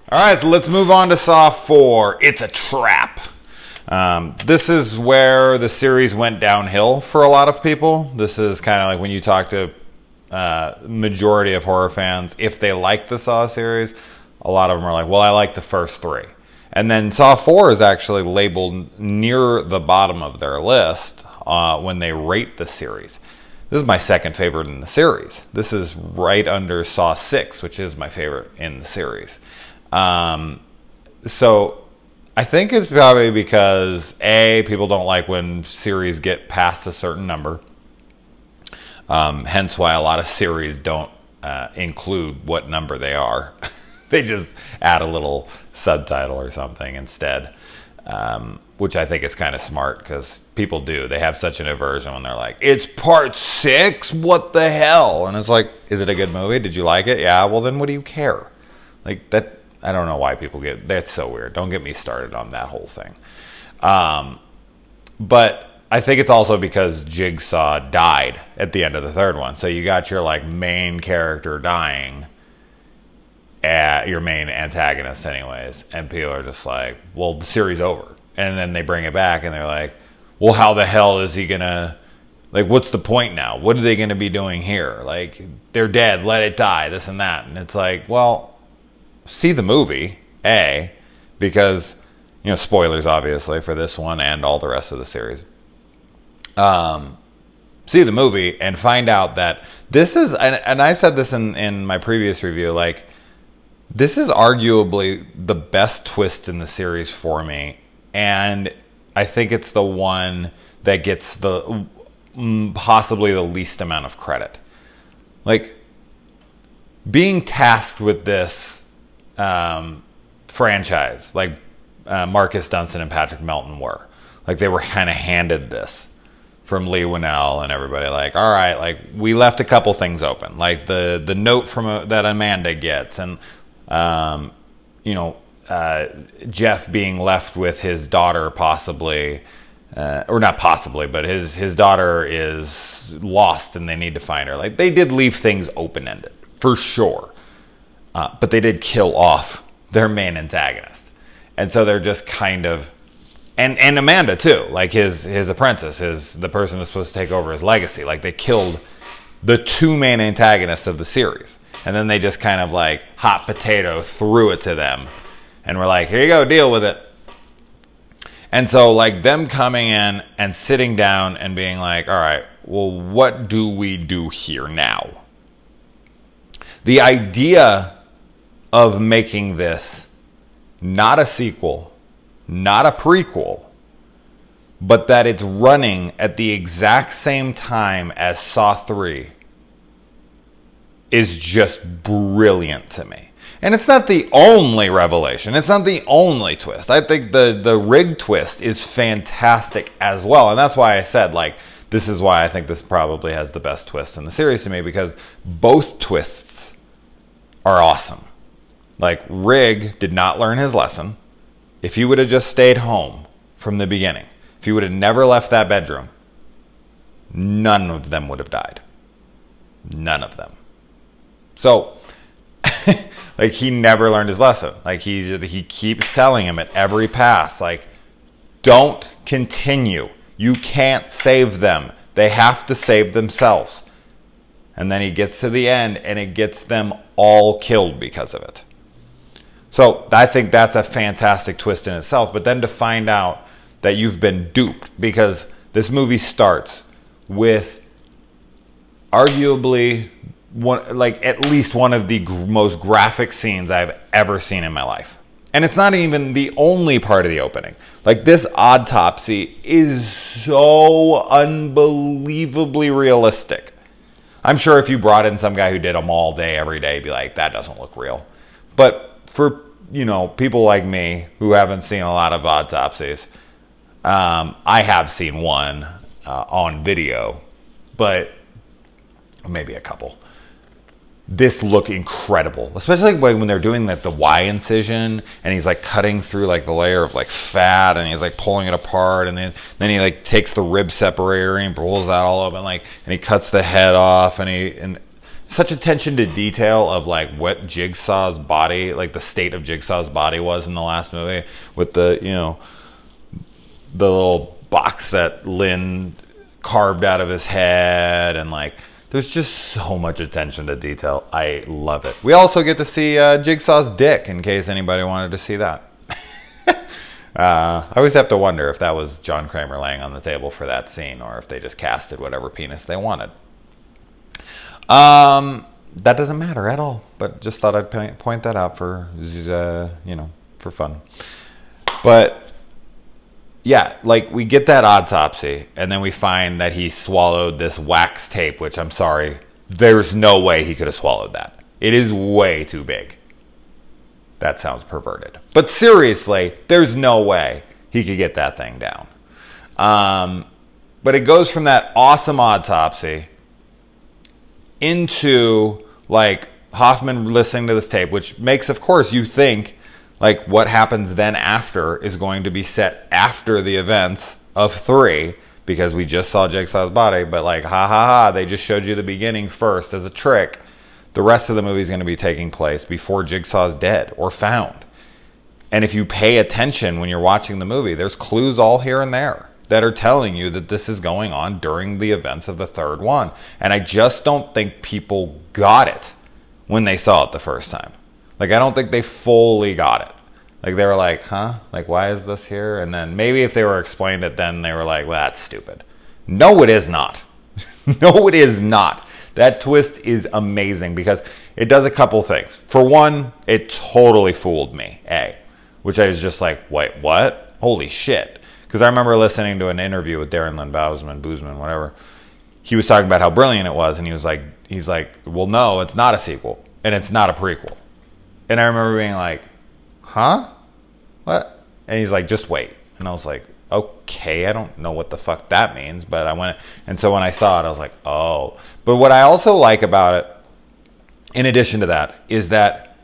All right, so let's move on to Saw 4. It's a trap. This is where the series went downhill for a lot of people. This is kind of like when you talk to majority of horror fans, if they like the Saw series, a lot of them are like, well, I like the first 3. And then Saw 4 is actually labeled near the bottom of their list when they rate the series. This is my second favorite in the series. This is right under Saw 6, which is my favorite in the series. So I think it's probably because, A, people don't like when series get past a certain number. Hence why a lot of series don't include what number they are. They just add a little subtitle or something instead, which I think is kind of smart because people do. They have such an aversion when they're like, it's part 6? What the hell? And it's like, is it a good movie? Did you like it? Yeah, well then what do you care? Like that, I don't know why people get, that's so weird. Don't get me started on that whole thing. But I think it's also because Jigsaw died at the end of the third one. So you got your like main character dying, your main antagonist anyways, and people are just like, well, the series over. And then they bring it back and they're like, well, how the hell is he gonna, like, what's the point now? What are they gonna be doing here? Like, they're dead, let it die, this and that. And it's like, well, see the movie, A, because, you know, spoilers obviously for this one and all the rest of the series. See the movie and find out that this is, and I said this in my previous review, like, this is arguably the best twist in the series for me, and I think it's the one that gets the possibly the least amount of credit. Like, being tasked with this franchise, like Marcus Dunstan and Patrick Melton were, like, they were kind of handed this from Lee Winnell and everybody, like, all right, like, we left a couple things open, like the note from that Amanda gets, and you know, Jeff being left with his daughter possibly, or not possibly, but his daughter is lost and they need to find her. Like, they did leave things open-ended, for sure. But they did kill off their main antagonist. And so they're just kind of, and Amanda too, like his apprentice, the person who's supposed to take over his legacy. Like, they killed the 2 main antagonists of the series. And then they just kind of like hot potato threw it to them. And we're like, here you go, deal with it. And so like them coming in and sitting down and being like, all right, well, what do we do here now? The idea of making this not a sequel, not a prequel, but that it's running at the exact same time as Saw 3 is just brilliant to me. And it's not the only revelation. It's not the only twist. I think the rig twist is fantastic as well. And that's why I said, like, this is why I think this probably has the best twist in the series to me, because both twists are awesome. Like, Rig did not learn his lesson. If he would have just stayed home from the beginning, if he would have never left that bedroom, none of them would have died. None of them. So, like, he never learned his lesson. Like, he keeps telling him at every pass, like, don't continue. You can't save them. They have to save themselves. And then he gets to the end, and it gets them all killed because of it. So, I think that's a fantastic twist in itself. But then to find out that you've been duped, because this movie starts with arguably at least one of the most graphic scenes I've ever seen in my life. And it's not even the only part of the opening. Like, this autopsy is so unbelievably realistic. I'm sure if you brought in some guy who did them all day, every day, you'd be like, that doesn't look real. But for, you know, people like me who haven't seen a lot of autopsies, I have seen one on video, but maybe a couple. This looked incredible, especially when they're doing like the Y incision and he's like cutting through like the layer of like fat and he's like pulling it apart, and then he like takes the rib separator and pulls that all up and he cuts the head off, and such attention to detail of like what Jigsaw's body, like the state of Jigsaw's body was in the last movie, with the, you know, the little box that Lynn carved out of his head, and like there's just so much attention to detail. I love it. We also get to see Jigsaw's dick, in case anybody wanted to see that. I always have to wonder if that was John Kramer laying on the table for that scene, or if they just casted whatever penis they wanted. That doesn't matter at all, but just thought I'd point that out for, you know, for fun. But yeah, like we get that autopsy, and then we find that he swallowed this wax tape, which, I'm sorry, there's no way he could have swallowed that. It is way too big. That sounds perverted. But seriously, there's no way he could get that thing down. But it goes from that awesome autopsy into like Hoffman listening to this tape, which makes, of course, you think like what happens then after is going to be set after the events of 3, because we just saw Jigsaw's body. But like, ha ha ha, they just showed you the beginning first as a trick. The rest of the movie is going to be taking place before Jigsaw's dead or found. And if you pay attention when you're watching the movie, there's clues all here and there that are telling you that this is going on during the events of the 3rd one. And I just don't think people got it when they saw it the first time. Like, I don't think they fully got it. Like, they were like, huh? Like, why is this here? And then maybe if they were explained it, then they were like, well, that's stupid. No, it is not. No, it is not. That twist is amazing because it does a couple things. For one, it totally fooled me, which I was just like, wait, what? Holy shit. Because I remember listening to an interview with Darren Lynn Bousman, whatever. He was talking about how brilliant it was, and he's like, well, no, it's not a sequel, and it's not a prequel. And I remember being like, huh? What? And he's like, just wait. And I was like, okay, I don't know what the fuck that means, but I went, and so when I saw it, I was like, oh. But what I also like about it, in addition to that, is that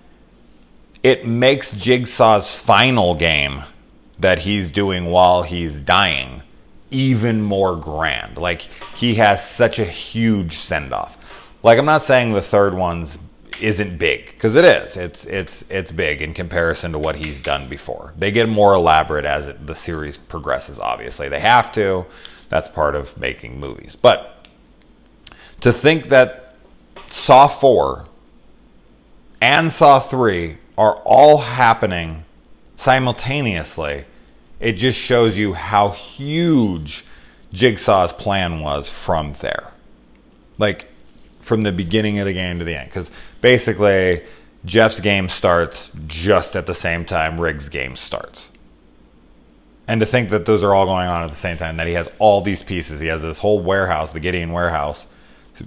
it makes Jigsaw's final game that he's doing while he's dying even more grand. Like, he has such a huge send-off. Like, I'm not saying the 3rd one's isn't big, because it is. It's big in comparison to what he's done before. They get more elaborate as the series progresses, obviously. They have to. That's part of making movies. But to think that Saw 4 and Saw 3 are all happening simultaneously, it just shows you how huge Jigsaw's plan was from there. Like, from the beginning of the game to the end. Because basically, Jeff's game starts just at the same time Riggs' game starts. And to think that those are all going on at the same time, that he has all these pieces. He has this whole warehouse, the Gideon warehouse,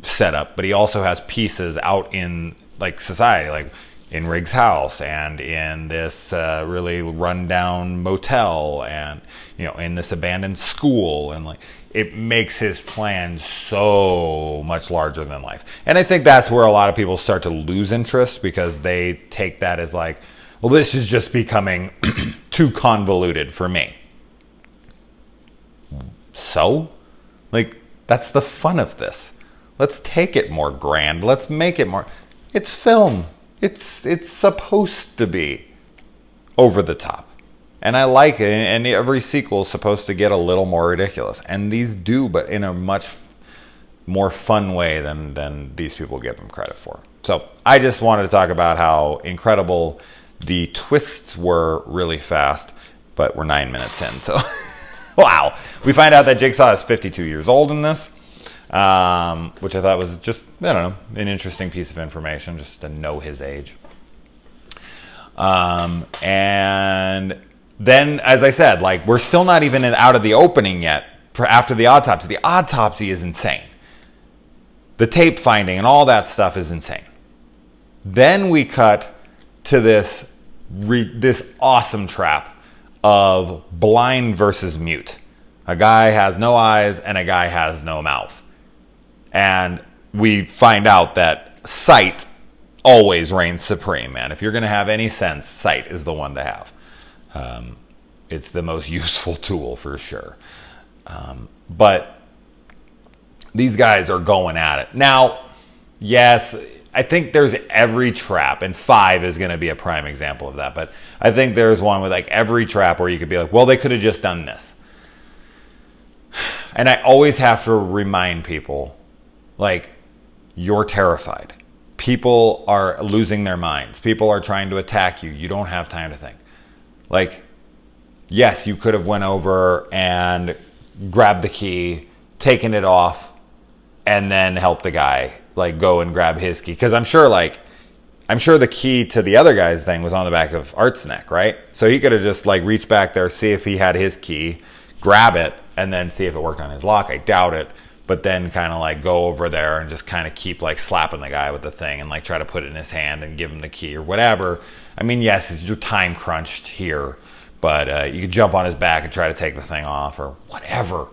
set up. But he also has pieces out in, like, society. Like, in Riggs' house, and in this really rundown motel, and, you know, in this abandoned school. And, like, it makes his plan so much larger than life. And I think that's where a lot of people start to lose interest, because they take that as like, well, this is just becoming too convoluted for me. So, like, that's the fun of this. Let's take it more grand. Let's make it more. It's film. It's supposed to be over the top. And I like it, and every sequel is supposed to get a little more ridiculous. And these do, but in a much more fun way than these people give them credit for. So I just wanted to talk about how incredible the twists were really fast, but we're 9 minutes in, so wow. We find out that Jigsaw is 52 years old in this, which I thought was just, I don't know, an interesting piece of information, just to know his age. And then, as I said, like, we're still not even out of the opening yet for after the autopsy. The autopsy is insane. The tape finding and all that stuff is insane. Then we cut to this awesome trap of blind versus mute. A guy has no eyes and a guy has no mouth. And we find out that sight always reigns supreme, man. If you're going to have any sense, sight is the one to have. It's the most useful tool for sure. But these guys are going at it. Now, yes, I think there's every trap, and 5 is going to be a prime example of that. But I think there's one with like every trap where you could be like, well, they could have just done this. And I always have to remind people, like, you're terrified. People are losing their minds. People are trying to attack you. You don't have time to think. Like, yes, you could have went over and grabbed the key, taken it off, and then helped the guy, like, go and grab his key. Because I'm sure the key to the other guy's thing was on the back of Art's neck, right? So he could have just, like, reached back there, see if he had his key, grab it, and then see if it worked on his lock. I doubt it. But then kind of like go over there and just kind of keep like slapping the guy with the thing and like try to put it in his hand and give him the key or whatever. I mean, yes, you're time crunched here, but you could jump on his back and try to take the thing off or whatever.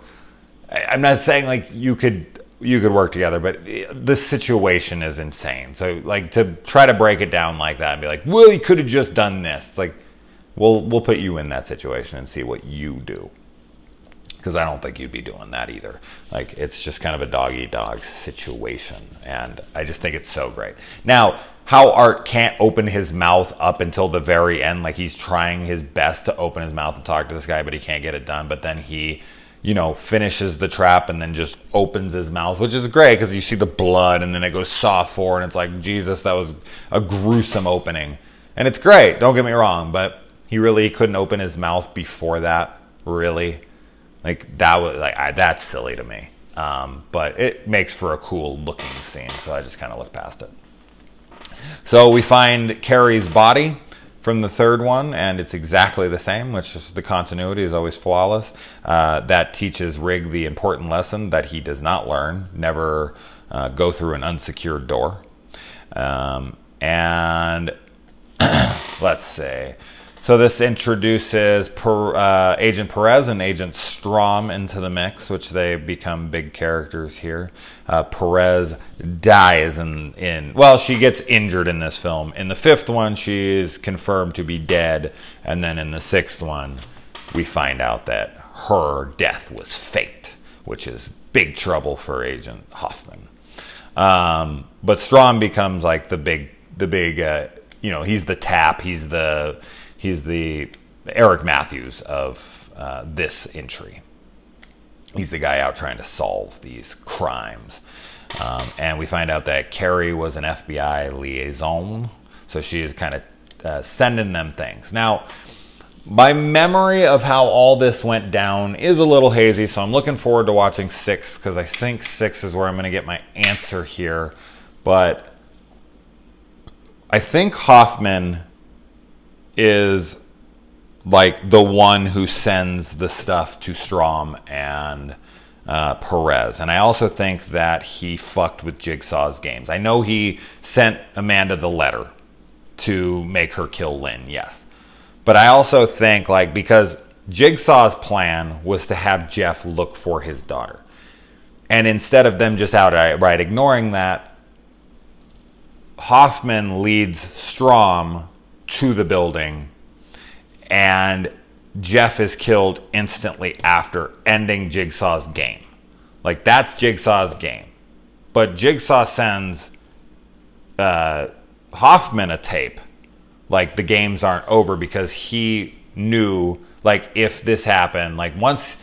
I'm not saying like you could work together, but the situation is insane. So like to try to break it down like that and be like, well, he could have just done this. It's like, we'll put you in that situation and see what you do. Because I don't think you'd be doing that either. Like, it's just kind of a dog-eat-dog situation. And I just think it's so great. Now, how Art can't open his mouth up until the very end. Like, he's trying his best to open his mouth and talk to this guy, but he can't get it done. But then he, you know, finishes the trap and then just opens his mouth, which is great because you see the blood and then it goes saw forward. And it's like, Jesus, that was a gruesome opening. And it's great, don't get me wrong. But he really couldn't open his mouth before that, really. Like, that was like that's silly to me, but it makes for a cool looking scene, so I just kind of look past it. So we find Carrie's body from the third one, and it's exactly the same, which is the continuity is always flawless. That teaches Rig the important lesson that he does not learn: never go through an unsecured door. And let's see. So this introduces Agent Perez and Agent Strom into the mix, which they become big characters here. Perez dies well, she gets injured in this film. In the fifth one, she's confirmed to be dead. And then in the sixth one, we find out that her death was faked, which is big trouble for Agent Hoffman. But Strom becomes like the big, you know, he's the tap, he's the Eric Matthews of this entry. He's the guy out trying to solve these crimes. And we find out that Carrie was an FBI liaison. So she is kind of sending them things. Now, my memory of how all this went down is a little hazy. So I'm looking forward to watching 6 because I think 6 is where I'm going to get my answer here. But I think Hoffman is like the one who sends the stuff to Strom and Perez. And I also think that he fucked with Jigsaw's games. I know he sent Amanda the letter to make her kill Lynn, yes. But I also think, like, because Jigsaw's plan was to have Jeff look for his daughter. And instead of them just outright ignoring that, Hoffman leads Strom to the building, and Jeff is killed instantly after, ending Jigsaw's game. Like, that's Jigsaw's game. But Jigsaw sends Hoffman a tape, like the games aren't over, because he knew, like, if this happened, like once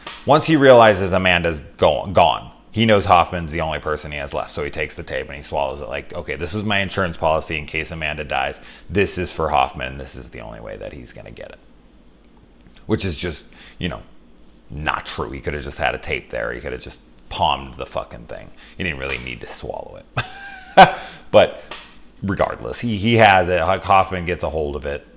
he realizes Amanda's gone, he knows Hoffman's the only person he has left. So he takes the tape and he swallows it like, okay, this is my insurance policy in case Amanda dies. This is for Hoffman. This is the only way that he's going to get it. Which is just, you know, not true. He could have just had a tape there. He could have just palmed the fucking thing. He didn't really need to swallow it. But regardless, he has it. Hoffman gets a hold of it.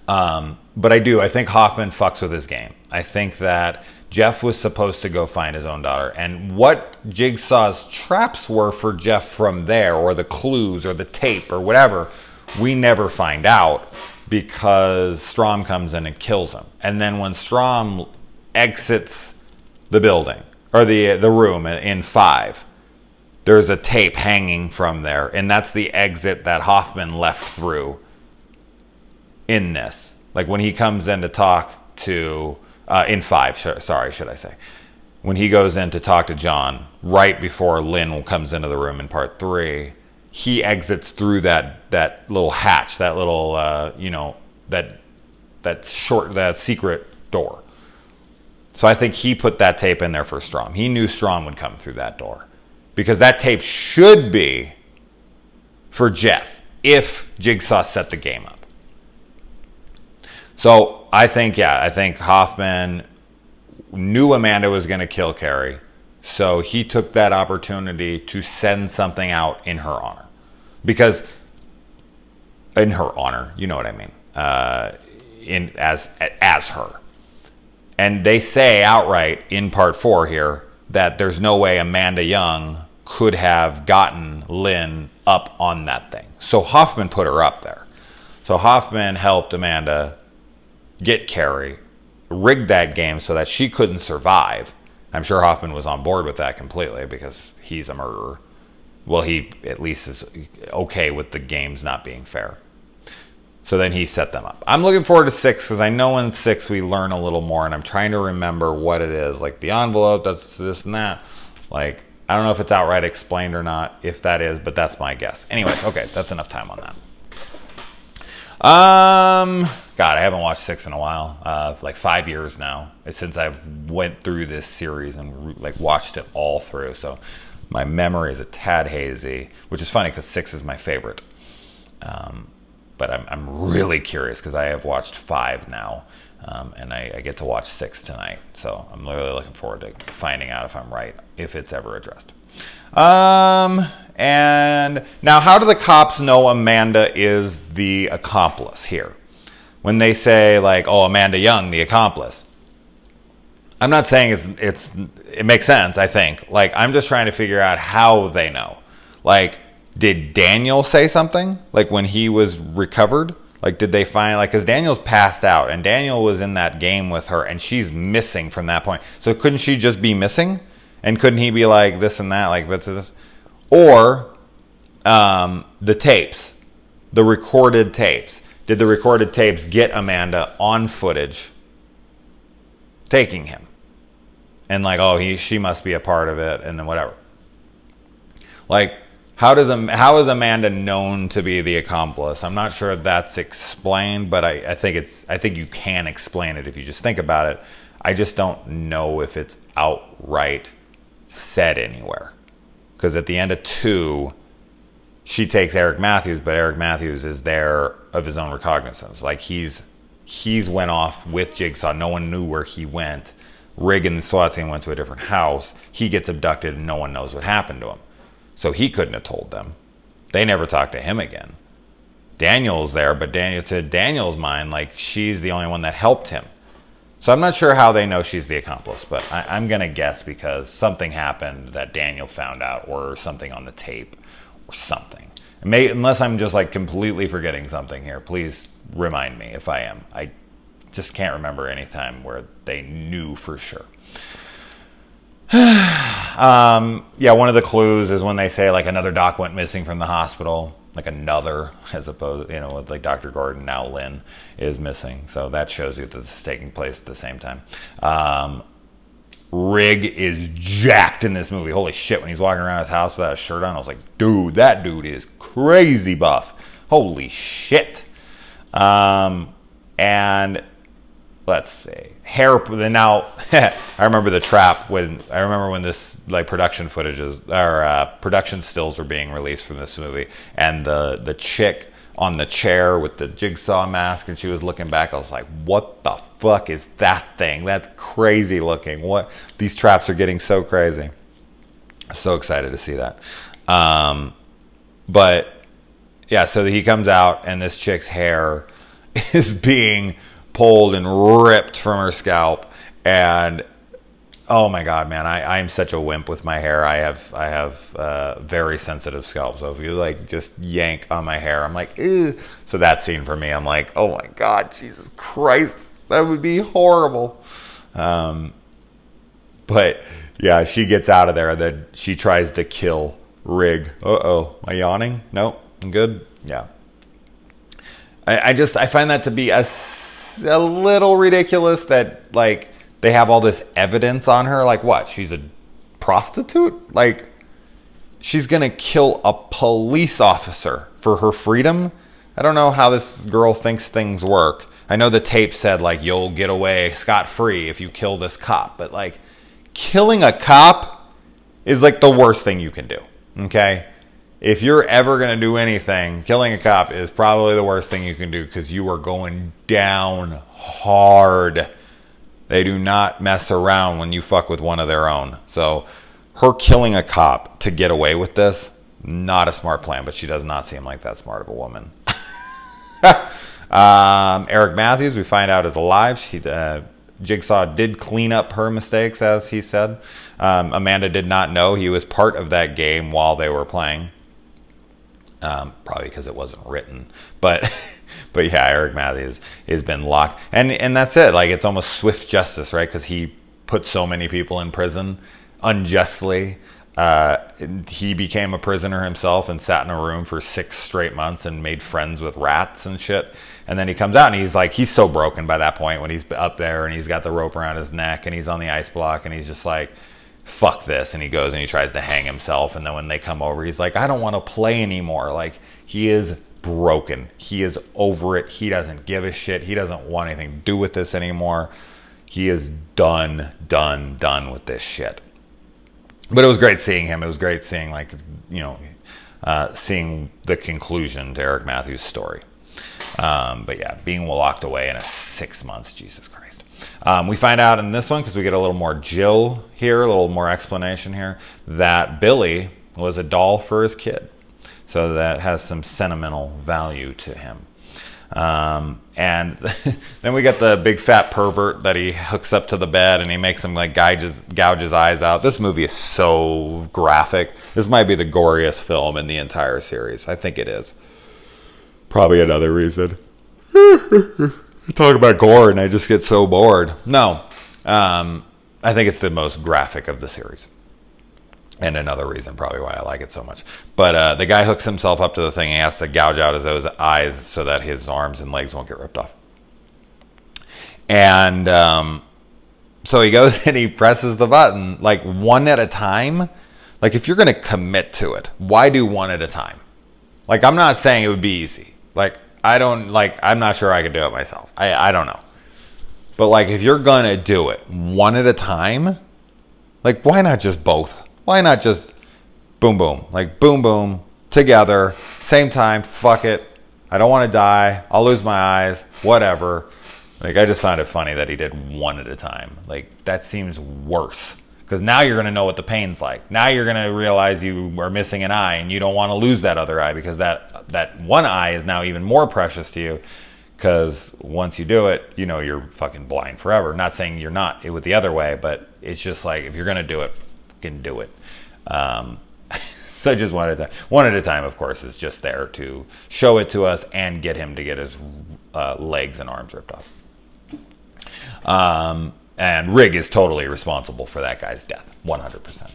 But I think Hoffman fucks with his game. I think that Jeff was supposed to go find his own daughter. And what Jigsaw's traps were for Jeff from there, or the clues, or the tape, or whatever, we never find out, because Strom comes in and kills him. And then when Strom exits the building, or the room in 5, there's a tape hanging from there. And that's the exit that Hoffman left through in this. Like when he comes in to talk to... in 5, sorry, should I say. when he goes in to talk to John, right before Lynn comes into the room in part 3, he exits through that little hatch, that little, you know, that secret door. So I think he put that tape in there for Strom. He knew Strom would come through that door. Because that tape should be for Jeff, if Jigsaw set the game up. So I think Hoffman knew Amanda was going to kill Carrie, so he took that opportunity to send something out in her honor. Because, in her honor, you know what I mean, as her. And they say outright in part 4 here that there's no way Amanda Young could have gotten Lynn up on that thing. So Hoffman put her up there. So Hoffman helped Amanda get Carrie, rigged that game so that she couldn't survive. I'm sure Hoffman was on board with that completely because he's a murderer. Well, he at least is okay with the games not being fair. So then he set them up. I'm looking forward to 6 because I know in 6 we learn a little more, and I'm trying to remember what it is. Like the envelope, that's this and that. Like, I don't know if it's outright explained or not, if that is, but that's my guess. Anyways, okay, that's enough time on that. God, I haven't watched 6 in a while. Like 5 years now since I've went through this series and like watched it all through. So my memory is a tad hazy, which is funny because 6 is my favorite. But I'm really curious because I have watched 5 now, and I get to watch 6 tonight. So I'm really looking forward to finding out if I'm right, if it's ever addressed. And now, how do the cops know Amanda is the accomplice here? When they say, like, oh, Amanda Young, the accomplice. I'm not saying it makes sense, I think. Like, I'm just trying to figure out how they know. Like, did Daniel say something? Like, when he was recovered? Like, did they find, like, because Daniel's passed out, and Daniel was in that game with her, and she's missing from that point. So couldn't she just be missing? And couldn't he be like this and that, like this? Or the tapes, the recorded tapes. Did the recorded tapes get Amanda on footage taking him? And like, oh, she must be a part of it, and then whatever. Like, how is Amanda known to be the accomplice? I'm not sure that's explained, but I think you can explain it if you just think about it. I just don't know if it's outright said anywhere. Because at the end of 2, she takes Eric Matthews, but Eric Matthews is there of his own recognizance. Like he's went off with Jigsaw. No one knew where he went. Rig and the SWAT team went to a different house. He gets abducted and no one knows what happened to him. So he couldn't have told them. They never talked to him again. Daniel's there, but to Daniel's mind, like she's the only one that helped him. So I'm not sure how they know she's the accomplice, but I'm going to guess because something happened that Daniel found out, or something on the tape, or something. Unless I'm just like completely forgetting something here. Please remind me if I am. I just can't remember any time where they knew for sure. Yeah, one of the clues is when they say like another doc went missing from the hospital. Like another, as opposed, you know, with like Dr. Gordon, now Lynn is missing. So that shows you that this is taking place at the same time. Rig is jacked in this movie. Holy shit, when he's walking around his house without a shirt on, I was like, dude, that dude is crazy buff. Holy shit. And let's see. Now, I remember the trap when this like production footages or production stills were being released from this movie, and the chick on the chair with the Jigsaw mask, and she was looking back. I was like, what the fuck is that thing? That's crazy looking. What? These traps are getting so crazy. So excited to see that. But yeah, so he comes out and this chick's hair is being pulled and ripped from her scalp, and oh my god, man, I'm such a wimp with my hair. I have very sensitive scalp, so if you like just yank on my hair, I'm like, ew. So that scene for me, I'm like, oh my god, Jesus Christ, that would be horrible. But yeah, she gets out of there, and then she tries to kill Rig. Uh-oh, am I yawning? Nope, I'm good. Yeah, I find that to be a little ridiculous that like they have all this evidence on her. Like what? She's a prostitute? Like she's going to kill a police officer for her freedom? I don't know how this girl thinks things work. I know the tape said like you'll get away scot-free if you kill this cop, but like killing a cop is like the worst thing you can do. Okay? If you're ever going to do anything, killing a cop is probably the worst thing you can do because you are going down hard. They do not mess around when you fuck with one of their own. So her killing a cop to get away with this, not a smart plan, but she does not seem like that smart of a woman. Eric Matthews, we find out, is alive. Jigsaw did clean up her mistakes, as he said. Amanda did not know he was part of that game while they were playing. Probably because it wasn't written, but yeah, Eric Matthews has been locked, and that's it. Like it's almost swift justice, right? Because he put so many people in prison unjustly. He became a prisoner himself and sat in a room for 6 straight months and made friends with rats and shit. And then he comes out and he's so broken by that point when he's up there and he's got the rope around his neck and he's on the ice block and he's just like, fuck this, and he goes and he tries to hang himself, and then when they come over he's like, I don't want to play anymore. Like he is broken, he is over it, he doesn't give a shit, he doesn't want anything to do with this anymore. He is done with this shit. But it was great seeing him. It was great seeing, like, you know, seeing the conclusion to Eric Matthews' story. But yeah, being locked away in 6 months, Jesus Christ. We find out in this one, because we get a little more Jill here, a little more explanation here, that Billy was a doll for his kid. So that has some sentimental value to him. And then we get the big fat pervert that he hooks up to the bed and he makes him like gouge his eyes out. This movie is so graphic. This might be the goriest film in the entire series. I think it is. Probably another reason. Talk about gore and I just get so bored. No, I think it's the most graphic of the series. And another reason probably why I like it so much. But the guy hooks himself up to the thing. He has to gouge out his eyes so that his arms and legs won't get ripped off. And so he goes and he presses the button like one at a time. Like if you're going to commit to it, why do one at a time? Like I'm not saying it would be easy. Like I'm not sure I could do it myself. I don't know. But like if you're going to do it one at a time, like why not just both? Why not just boom, boom, like boom, boom, together, same time, fuck it. I don't want to die. I'll lose my eyes, whatever. Like, I just found it funny that he did one at a time. Like, that seems worse. Because now you're going to know what the pain's like. Now you're going to realize you are missing an eye and you don't want to lose that other eye because that one eye is now even more precious to you. Because once you do it, you know you're fucking blind forever. Not saying you're not with the other way, but it's just like if you're going to do it, fucking do it. So just one at a time, of course, is just there to show it to us and get him to get his legs and arms ripped off. And Rigg is totally responsible for that guy's death, 100%.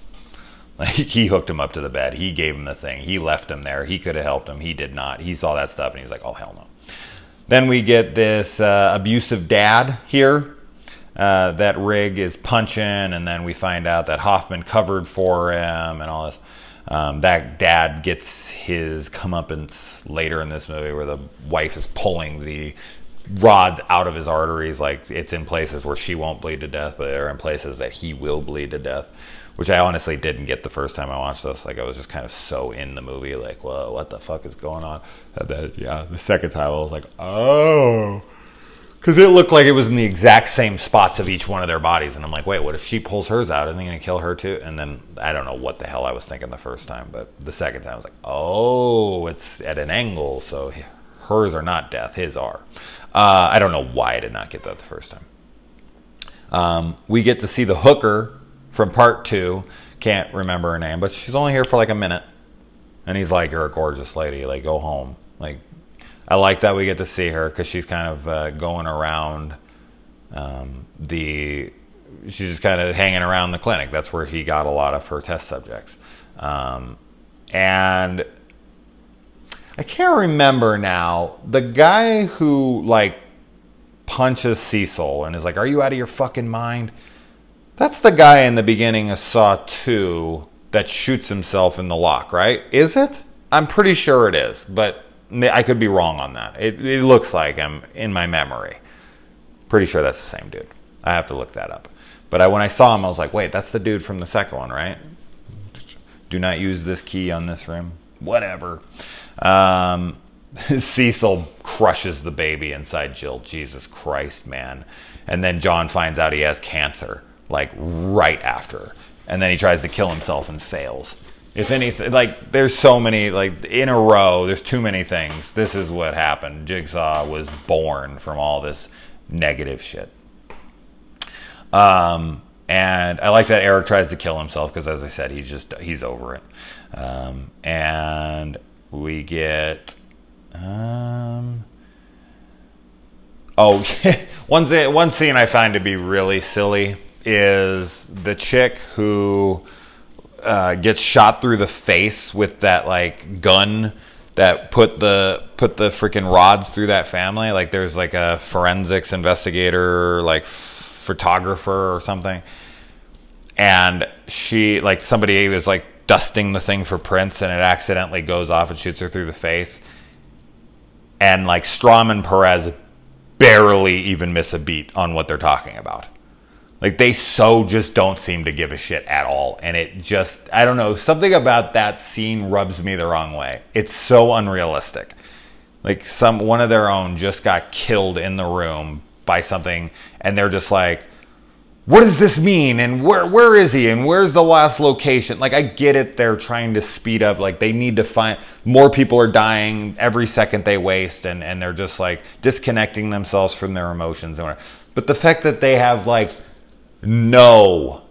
Like, he hooked him up to the bed. He gave him the thing. He left him there. He could have helped him. He did not. He saw that stuff and he's like, oh, hell no. Then we get this abusive dad here. That Rigg is punching, and then we find out that Hoffman covered for him and all this. That dad gets his comeuppance later in this movie where the wife is pulling the rods out of his arteries. Like, it's in places where she won't bleed to death, but they're in places that he will bleed to death, which I honestly didn't get the first time I watched this. Like, I was just kind of so in the movie, like, whoa, what the fuck is going on? And then, yeah, the second time I was like, oh. Because it looked like it was in the exact same spots of each one of their bodies. And I'm like, wait, what if she pulls hers out? Isn't he going to kill her too? And then I don't know what the hell I was thinking the first time. But the second time I was like, oh, it's at an angle. So hers are not death. His are. I don't know why I did not get that the first time. We get to see the hooker from part 2. Can't remember her name. But she's only here for like a minute. And he's like, you're a gorgeous lady. Like, go home. Like, I like that we get to see her because she's kind of going around she's just kind of hanging around the clinic. That's where he got a lot of her test subjects. And I can't remember now, the guy who like punches Cecil and is like, "Are you out of your fucking mind?" That's the guy in the beginning of Saw 2 that shoots himself in the lock, right? Is it? I'm pretty sure it is, but I could be wrong on that. It looks like him in my memory. Pretty sure that's the same dude. I have to look that up. But when I saw him, I was like, wait, that's the dude from the second one, right? Do not use this key on this room. Whatever. Cecil crushes the baby inside Jill. Jesus Christ, man. And then John finds out he has cancer, like right after. And then he tries to kill himself and fails. If anything, like, there's so many, like, in a row, there's too many things. This is what happened. Jigsaw was born from all this negative shit. And I like that Eric tries to kill himself because, as I said, he's over it. And we get, one scene I find to be really silly is the chick who gets shot through the face with that like gun that put the freaking rods through that family. Like there's like a forensics investigator, like photographer or something, and she, like, somebody was like dusting the thing for prints and it accidentally goes off and shoots her through the face. And like Strom and Perez barely even miss a beat on what they're talking about. Like, they just don't seem to give a shit at all. And it just, I don't know, something about that scene rubs me the wrong way. It's so unrealistic. Like, one of their own just got killed in the room by something, and they're just like, what does this mean? And where is he? And where's the last location? Like, I get it, they're trying to speed up. Like, they need to find, more people are dying every second they waste, and they're just, like, disconnecting themselves from their emotions and whatever. But the fact that they have, like, no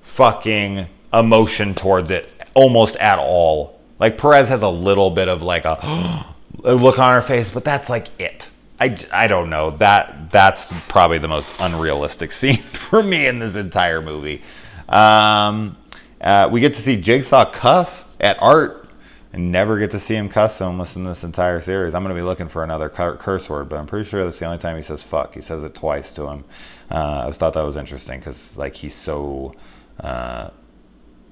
fucking emotion towards it almost at all. Like, Perez has a little bit of like a look on her face, but that's like it. I don't know. That's probably the most unrealistic scene for me in this entire movie. We get to see Jigsaw cuss at Art. I never get to see him cuss almost in this entire series. I'm going to be looking for another curse word, but I'm pretty sure that's the only time he says fuck. He says it twice to him. I just thought that was interesting because, like, he's so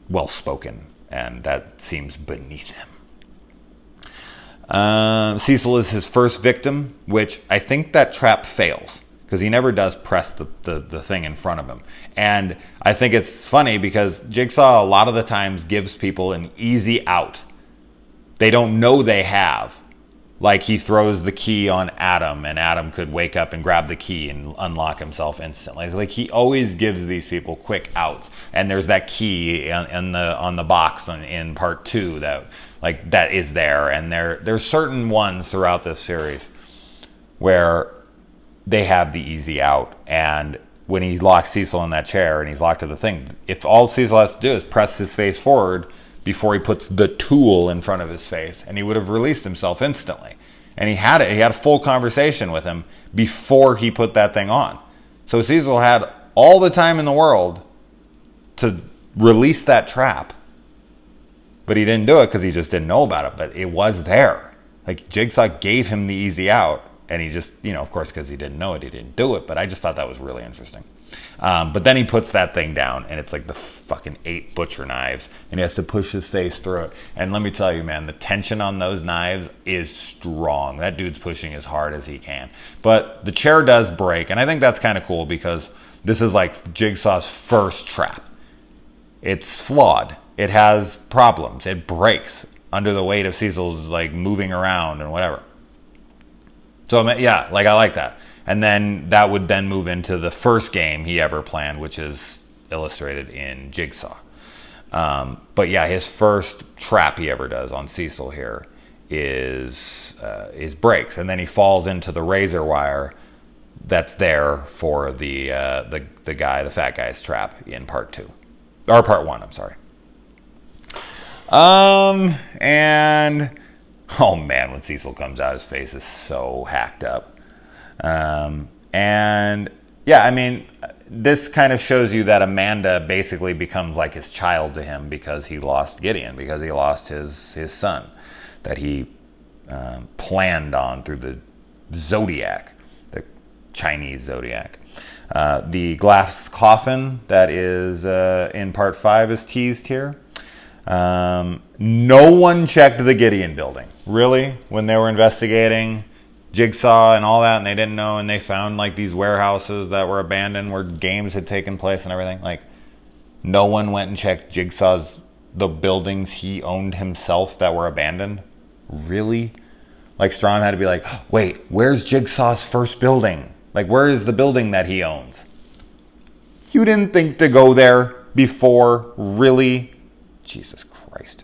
well-spoken, and that seems beneath him. Cecil is his first victim, which I think that trap fails because he never does press the thing in front of him. And I think it's funny because Jigsaw a lot of the times gives people an easy out. They don't know they have. Like, he throws the key on Adam, and Adam could wake up and grab the key and unlock himself instantly. Like, he always gives these people quick outs. And there's that key on the box in part 2 that is there. And there's certain ones throughout this series where they have the easy out. And when he locks Cecil in that chair and he's locked to the thing, if all Cecil has to do is press his face forward before he puts the tool in front of his face, and he would have released himself instantly. And he had a full conversation with him before he put that thing on. So Cecil had all the time in the world to release that trap, but he didn't do it because he just didn't know about it. But it was there. Like, Jigsaw gave him the easy out, and he just, of course, because he didn't know it, he didn't do it. But I just thought that was really interesting. But then he puts that thing down, and it's like the fucking 8 butcher knives, and he has to push his face through it. And let me tell you, man, the tension on those knives is strong. That dude's pushing as hard as he can. But the chair does break, and I think that's kind of cool because this is like Jigsaw's first trap. It's flawed. It has problems. It breaks under the weight of Cecil's, like, moving around and whatever. So, yeah, like, I like that. And then that would then move into the first game he ever planned, which is illustrated in Jigsaw. But yeah, his first trap he ever does on Cecil here is breaks, and then he falls into the razor wire that's there for the fat guy's trap in part 2, or part 1. I'm sorry. And oh man, when Cecil comes out, his face is so hacked up. And yeah, I mean, this kind of shows you that Amanda basically becomes like his child to him because he lost Gideon, because he lost his son that he planned on through the Zodiac, the Chinese zodiac. The glass coffin that is in part 5 is teased here. No one checked the Gideon building. Really? When they were investigating Jigsaw and all that, and they didn't know, and they found like these warehouses that were abandoned where games had taken place and everything. Like, no one went and checked the buildings he owned himself that were abandoned. Really? Like, Strawn had to be like, wait, where's Jigsaw's first building? Like, where is the building that he owns? You didn't think to go there before? Really? Jesus Christ.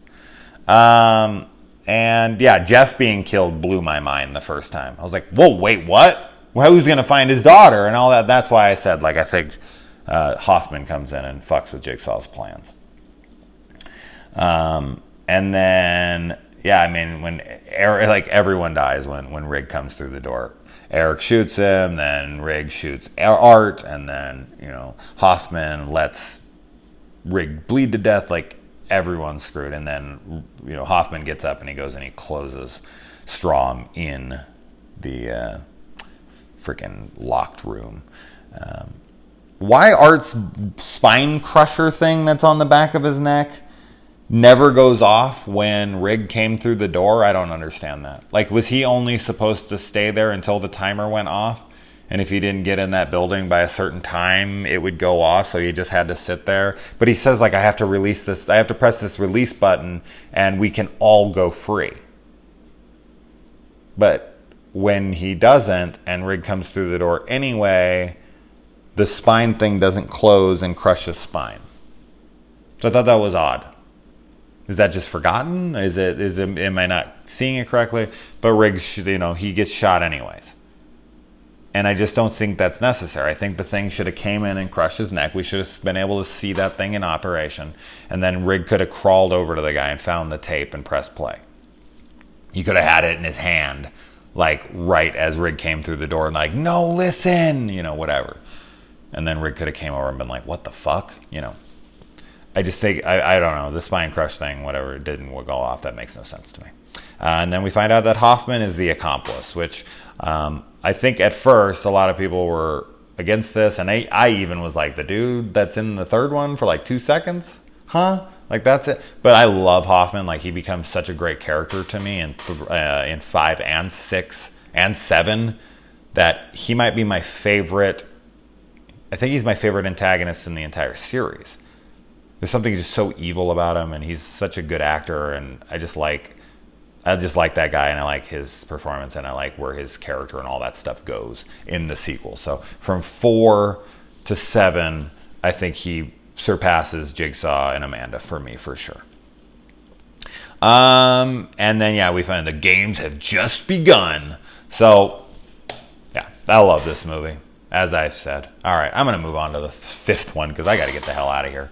And yeah, Jeff being killed blew my mind the first time. I was like, whoa, wait, what? Well, who's going to find his daughter and all that? That's why I said, like, I think Hoffman comes in and fucks with Jigsaw's plans. And then, yeah, I mean, when Eric, like, everyone dies when Rig comes through the door. Eric shoots him, then Rig shoots Art, and then, you know, Hoffman lets Rig bleed to death. Like, everyone's screwed. And then, you know, Hoffman gets up and he goes and he closes Strom in the freaking locked room. Why Art's spine crusher thing that's on the back of his neck never goes off when Rig came through the door, I don't understand that. Like, was he only supposed to stay there until the timer went off? And if he didn't get in that building by a certain time, it would go off, so he just had to sit there. But he says, like, I have to release this, I have to press this release button, and we can all go free. But when he doesn't, and Rig comes through the door anyway, the spine thing doesn't close and crush his spine. So I thought that was odd. Is that just forgotten? Am I not seeing it correctly? But Riggs, you know, he gets shot anyways. And I just don't think that's necessary. I think the thing should have came in and crushed his neck. We should have been able to see that thing in operation. And then Rig could have crawled over to the guy and found the tape and pressed play. He could have had it in his hand, like, right as Rig came through the door and like, no, listen, you know, whatever. And then Rig could have came over and been like, what the fuck? You know. I just think, I don't know, the spine crush thing, whatever, it didn't go off. That makes no sense to me. And then we find out that Hoffman is the accomplice, which I think at first a lot of people were against this. And I even was like, the dude that's in the third one for like 2 seconds? Huh? Like, that's it. But I love Hoffman. Like, he becomes such a great character to me in 5 and 6 and 7 that he might be my favorite. I think he's my favorite antagonist in the entire series. There's something just so evil about him, and he's such a good actor, and I just like that guy, and I like his performance, and I like where his character and all that stuff goes in the sequel. So from 4 to 7, I think he surpasses Jigsaw and Amanda for me, for sure. And then, yeah, we find the games have just begun. So, yeah, I love this movie, as I've said. All right, I'm going to move on to the 5th one because I got to get the hell out of here.